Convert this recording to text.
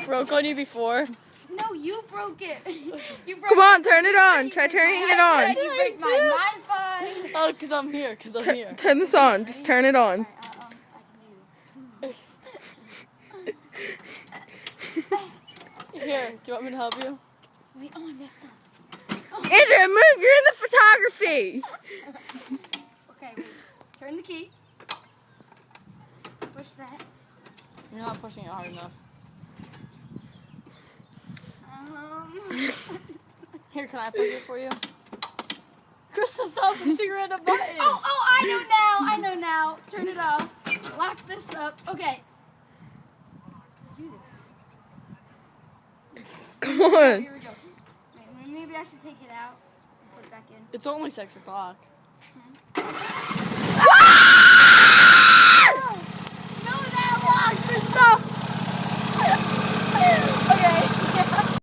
broke on you before? No, you broke it. You broke Come on, turn it on. Try turning it on. You break mine. Mine's fine. Oh, because I'm here. Here. Turn this on. Just turn it on. Here, do you want me to help you? Wait, oh, I messed up. Andrea, move. You're in the photography. Okay, wait. Turn the key. Push that. You're not pushing it hard enough. Here, can I push it for you? Krista, stop pushing random buttons. Oh, I know now. Turn it off. Lock this up. Okay. Come on. Here we go. Wait, maybe I should take it out and put it back in. It's only 6 o'clock. No, that locked. Krista.